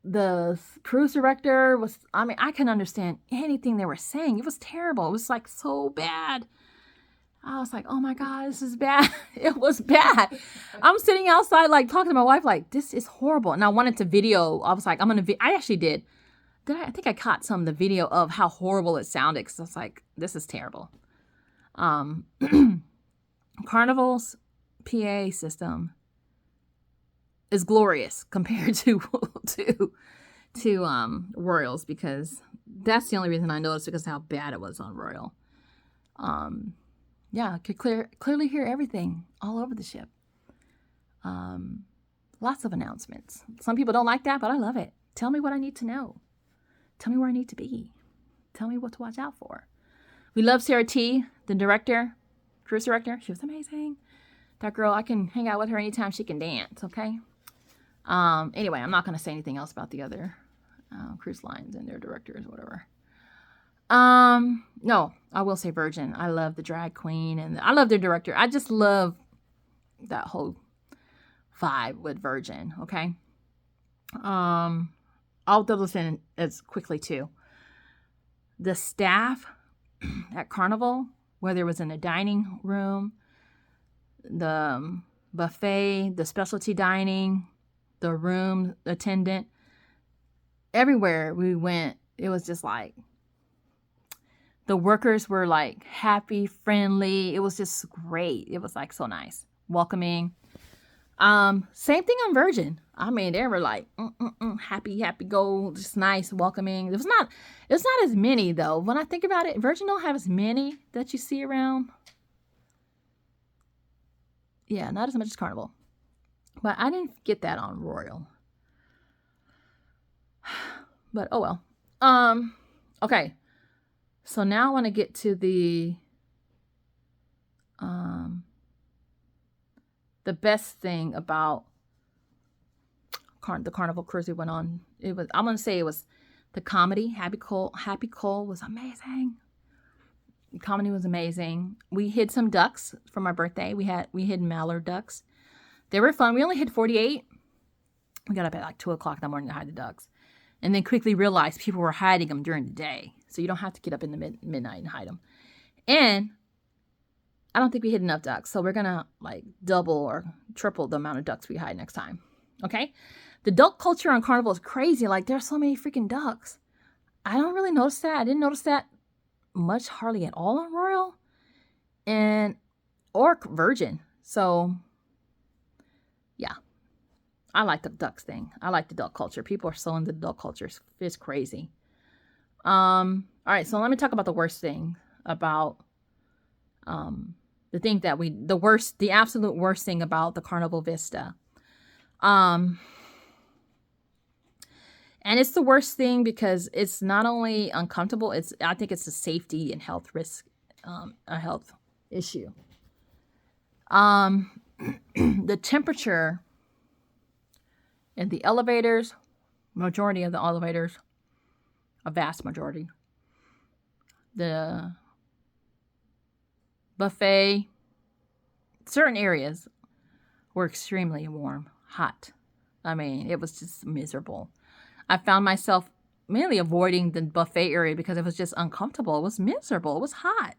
the cruise director was, I couldn't understand anything they were saying. It was terrible. It was like so bad. I was like, oh my God, this is bad. It was bad. I'm sitting outside, like talking to my wife, like, this is horrible. And I wanted to video. I was like, I actually did. I think I caught some of the video of how horrible it sounded. Because I was like, this is terrible. Carnival's PA system is glorious compared to Royals, because that's the only reason I noticed, because of how bad it was on Royal. Yeah, I could clearly hear everything all over the ship. Lots of announcements. Some people don't like that, but I love it. Tell me what I need to know. Tell me where I need to be. Tell me what to watch out for. We love Sarah T, the director, cruise director. She was amazing. That girl, I can hang out with her anytime she can dance, okay? Anyway, I'm not going to say anything else about the other cruise lines and their directors or whatever. No, I will say Virgin. I love the drag queen and I love their director. I just love that whole vibe with Virgin. Okay. I'll double in as quickly too. The staff at Carnival, whether it was in the dining room, the buffet, the specialty dining, the room attendant, everywhere we went, it was just like, the workers were like happy, friendly. It was just great. It was like so nice, welcoming. Same thing on Virgin. They were like happy, go, just nice, welcoming. It's not as many though. When I think about it, Virgin don't have as many that you see around. Yeah, not as much as Carnival. But I didn't get that on Royal. But oh well. Okay. So now I want to get to the best thing about the Carnival cruise we went on. I'm gonna say it was the comedy. Happy Cole was amazing. The comedy was amazing. We hid some ducks for my birthday. We hid mallard ducks. They were fun. We only hid 48. We got up at like 2:00 in the morning to hide the ducks, and then quickly realized people were hiding them during the day. So you don't have to get up in the midnight and hide them. And I don't think we hid enough ducks. So we're going to like double or triple the amount of ducks we hide next time. Okay? The duck culture on Carnival is crazy. Like, there's so many freaking ducks. I don't really notice that. I didn't notice that much, hardly at all on Royal or Virgin. So, yeah. I like the ducks thing. I like the duck culture. People are so into the duck culture. It's crazy. All right, so let me talk about the worst thing about the absolute worst thing about the Carnival Vista. And it's the worst thing because it's not only uncomfortable, I think it's a safety and health risk, a health issue. The temperature in the elevators, majority of the elevators, a vast majority. The buffet, certain areas were extremely warm, hot. It was just miserable. I found myself mainly avoiding the buffet area because it was just uncomfortable. It was miserable. It was hot.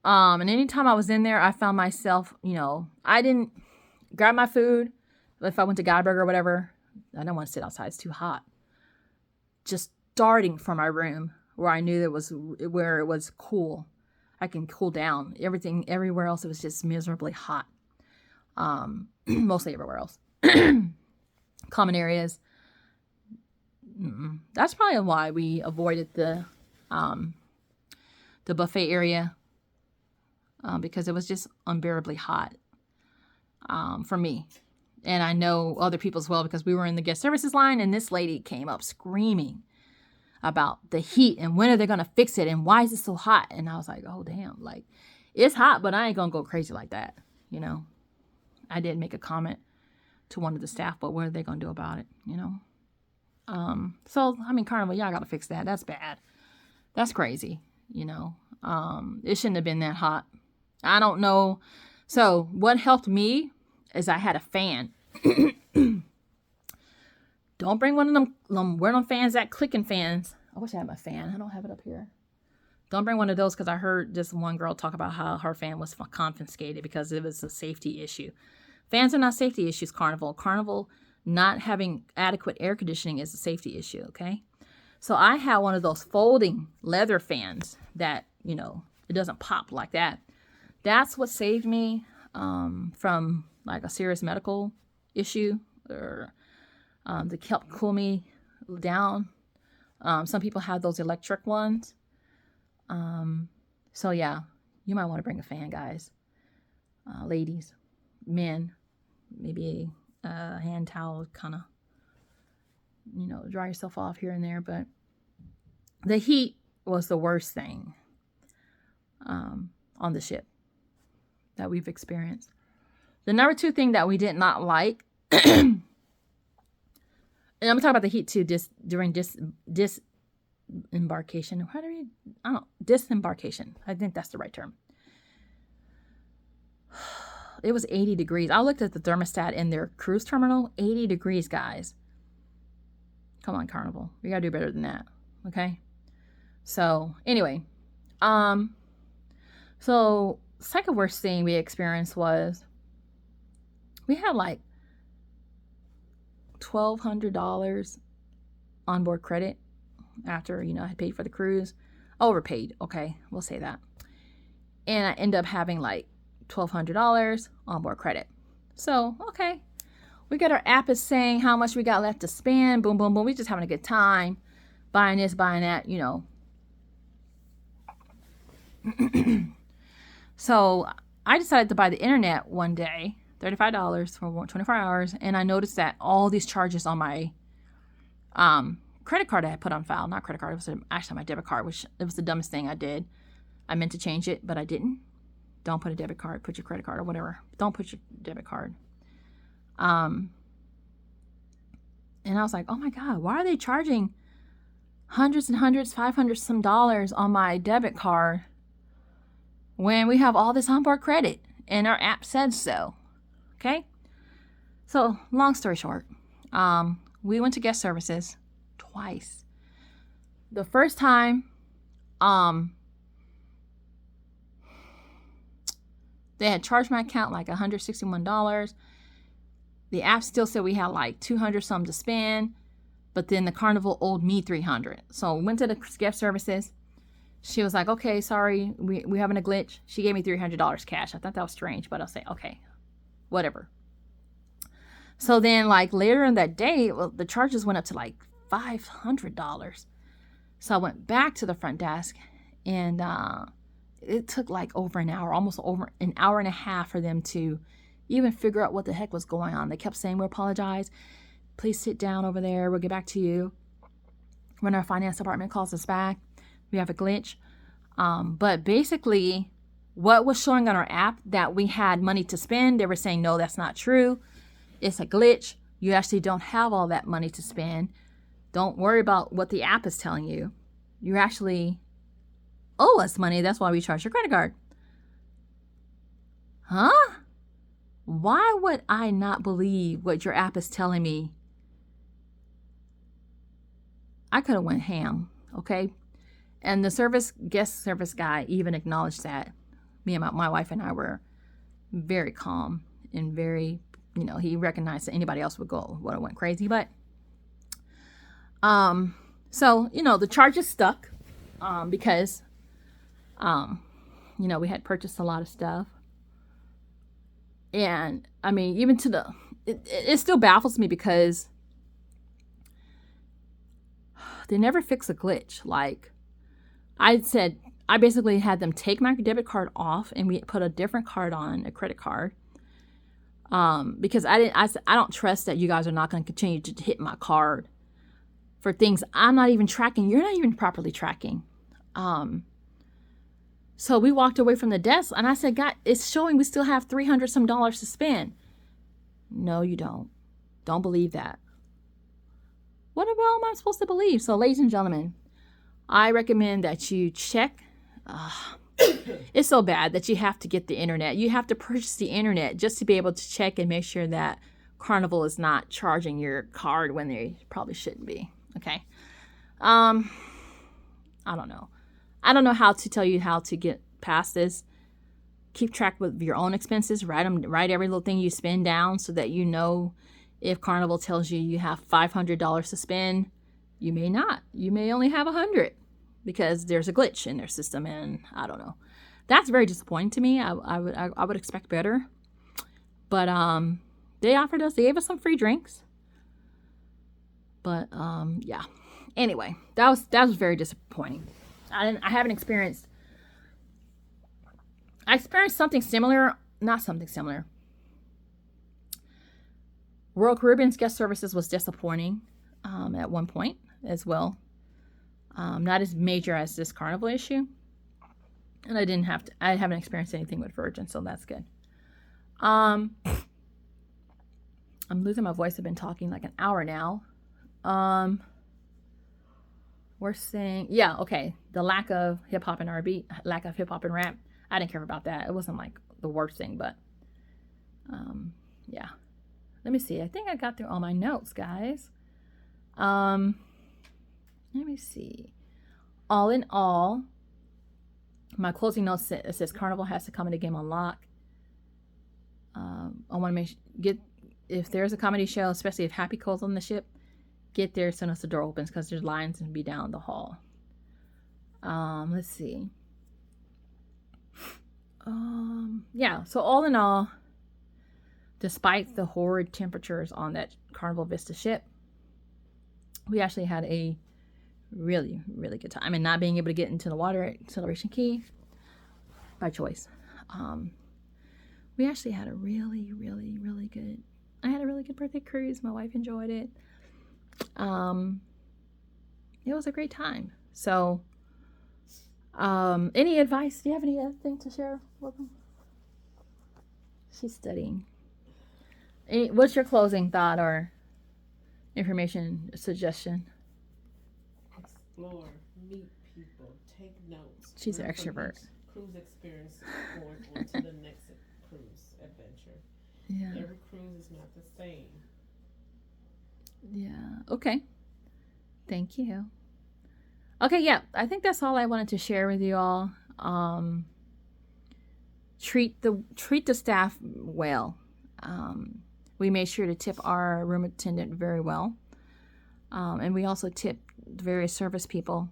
And anytime I was in there, I found myself, I didn't grab my food. If I went to Guyburger or whatever, I don't want to sit outside. It's too hot. Just starting from my room where I knew where it was cool. I can cool down. Everywhere else, it was just miserably hot. Mostly everywhere else. Common areas. That's probably why we avoided the buffet area. Because it was just unbearably hot for me. And I know other people as well, because we were in the guest services line and this lady came up screaming about the heat and when are they going to fix it and why is it so hot? And I was like, oh, damn, like it's hot, but I ain't going to go crazy like that, I did make a comment to one of the staff, but what are they going to do about it, you know? So, I mean, Carnival, y'all got to fix that. That's bad. That's crazy, you know? It shouldn't have been that hot. I don't know. So what helped me is I had a fan. Don't bring one of them wear them fans, that clicking fans. I wish I had my fan. I don't have it up here. Don't bring one of those because I heard this one girl talk about how her fan was confiscated because it was a safety issue. Fans are not safety issues, Carnival. Carnival not having adequate air conditioning is a safety issue, okay? So I had one of those folding leather fans that, you know, it doesn't pop like that. That's what saved me from like a serious medical issue or to help cool me down. Some people have those electric ones. So yeah, you might want to bring a fan, guys. Ladies, men, maybe a hand towel, kind of, you know, dry yourself off here and there. But the heat was the worst thing on the ship that we've experienced. The number 2 thing that we did not like, and I'm gonna talk about the heat too. During disembarkation. How do we? I don't. Disembarkation. I think that's the right term. It was 80 degrees. I looked at the thermostat in their cruise terminal. 80 degrees, guys. Come on, Carnival. We gotta do better than that. Okay. So anyway, so second worst thing we experienced was we had like $1,200 onboard credit after, you know, I had paid for the cruise. Overpaid, okay, we'll say that. And I end up having like $1,200 onboard credit. So, okay, we got our app is saying how much we got left to spend. Boom, boom, boom. We just having a good time, buying this, buying that, you know. So I decided to buy the internet one day, $35 for 24 hours, and I noticed that all these charges on my credit card I had put on file, not credit card, it was actually my debit card, which it was the dumbest thing I did. I meant to change it, but I didn't. Don't put a debit card, put your credit card or whatever. Don't put your debit card. And I was like, oh my God, why are they charging hundreds and hundreds, 500 some dollars on my debit card when we have all this onboard credit and our app said so? Okay. So long story short, we went to guest services twice. The first time, they had charged my account like $161. The app still said we had like 200 some to spend, but then the Carnival owed me 300. So went to the guest services. She was like, okay, sorry, we having a glitch. She gave me $300 cash. I thought that was strange, but I'll say, okay, whatever. So then like later in that day, well, the charges went up to like $500. So I went back to the front desk and it took like over an hour, almost over an hour and a half for them to even figure out what the heck was going on. They kept saying, we apologize. Please sit down over there. We'll get back to you. When our finance department calls us back, we have a glitch. But basically, what was showing on our app that we had money to spend, they were saying, no, that's not true. It's a glitch. You actually don't have all that money to spend. Don't worry about what the app is telling you. You actually owe us money. That's why we charge your credit card. Huh? Why would I not believe what your app is telling me? I could have went ham, okay? And the guest service guy even acknowledged that. Me and my wife and I were very calm and very, you know, he recognized that anybody else would have went crazy. But, so, you know, the charges stuck because, you know, we had purchased a lot of stuff. And I mean, even to it still baffles me because they never fix a glitch. Like I said, I basically had them take my debit card off and we put a different card on, a credit card. Because I don't trust that you guys are not going to continue to hit my card for things I'm not even tracking. You're not even properly tracking. So we walked away from the desk and I said, God, it's showing we still have $300 some to spend. No, you don't. Don't believe that. What am I supposed to believe? So, ladies and gentlemen, I recommend that you check. It's so bad that you have to get the internet. You have to purchase the internet just to be able to check and make sure that Carnival is not charging your card when they probably shouldn't be. Okay. I don't know. I don't know how to tell you how to get past this. Keep track with your own expenses. Write every little thing you spend down so that you know if Carnival tells you you have $500 to spend, you may not. You may only have 100 because there's a glitch in their system, and I don't know. That's very disappointing to me. I would expect better, but they gave us some free drinks, but yeah. Anyway, that was very disappointing. I experienced something similar, not something similar. Royal Caribbean's guest services was disappointing at one point as well. Not as major as this Carnival issue. And I haven't experienced anything with Virgin, so that's good. I'm losing my voice. I've been talking like an hour now. We're saying, yeah, okay. The lack of hip hop and R&B, lack of hip hop and rap. I didn't care about that. It wasn't like the worst thing, but yeah. Let me see. I think I got through all my notes, guys. Let me see. All in all, my closing notes says Carnival has to come in the game on lock. I want to if there's a comedy show, especially if Happy Cole's on the ship, get there as soon as the door opens because there's lines and be down the hall. Let's see. Yeah, so all in all, despite the horrid temperatures on that Carnival Vista ship, we actually had a really, really good time. And not being able to get into the water at Celebration Key by choice. We actually had a really, really, really good... I had a really good birthday cruise. My wife enjoyed it. It was a great time. So, any advice? Do you have anything to share with them? She's studying. What's your closing thought or information suggestion? Explore, meet people, take notes. She's an extrovert. Cruise experience going on to the next cruise adventure. Yeah. Every cruise is not the same. Yeah. Okay. Thank you. Okay, yeah. I think that's all I wanted to share with you all. Treat the staff well. We made sure to tip our room attendant very well. And we also tipped the various service people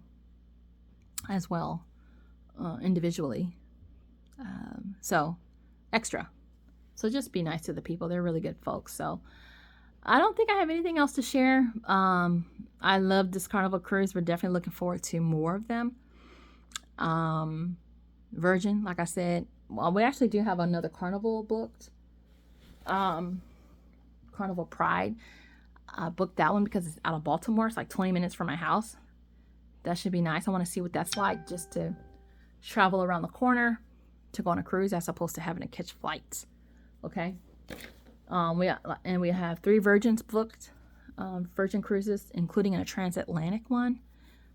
as well, individually. So, extra. So just be nice to the people. They're really good folks. So, I don't think I have anything else to share. I love this Carnival cruise. We're definitely looking forward to more of them. Virgin, like I said, well, we actually do have another Carnival booked. Carnival Pride. I booked that one because it's out of Baltimore. It's like 20 minutes from my house. That should be nice. I want to see what that's like, just to travel around the corner to go on a cruise as opposed to having to catch flights. Okay. We have 3 Virgins booked, Virgin cruises, including a transatlantic one.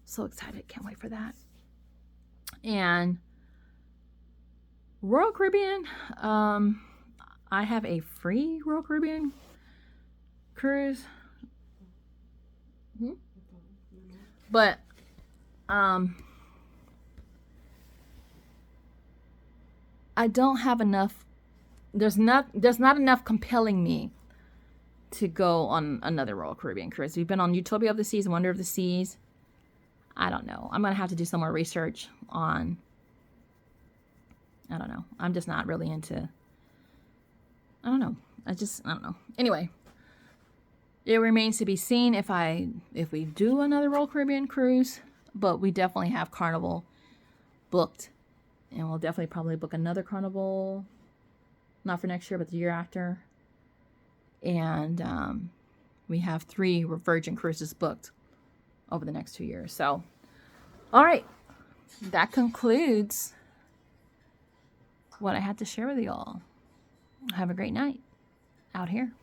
So excited. Can't wait for that. And Royal Caribbean, I have a free Royal Caribbean cruise. But I don't have enough. There's not enough compelling me to go on another Royal Caribbean cruise. We've been on Utopia of the Seas, Wonder of the Seas. I don't know. I'm gonna have to do some more research on. I don't know. I'm just not really into. I don't know. I don't know. Anyway, it remains to be seen if we do another Royal Caribbean cruise. But we definitely have Carnival booked, and we'll definitely probably book another Carnival. Not for next year, but the year after. And we have 3 Virgin cruises booked over the next 2 years. So, all right. That concludes what I had to share with you all. Have a great night out here.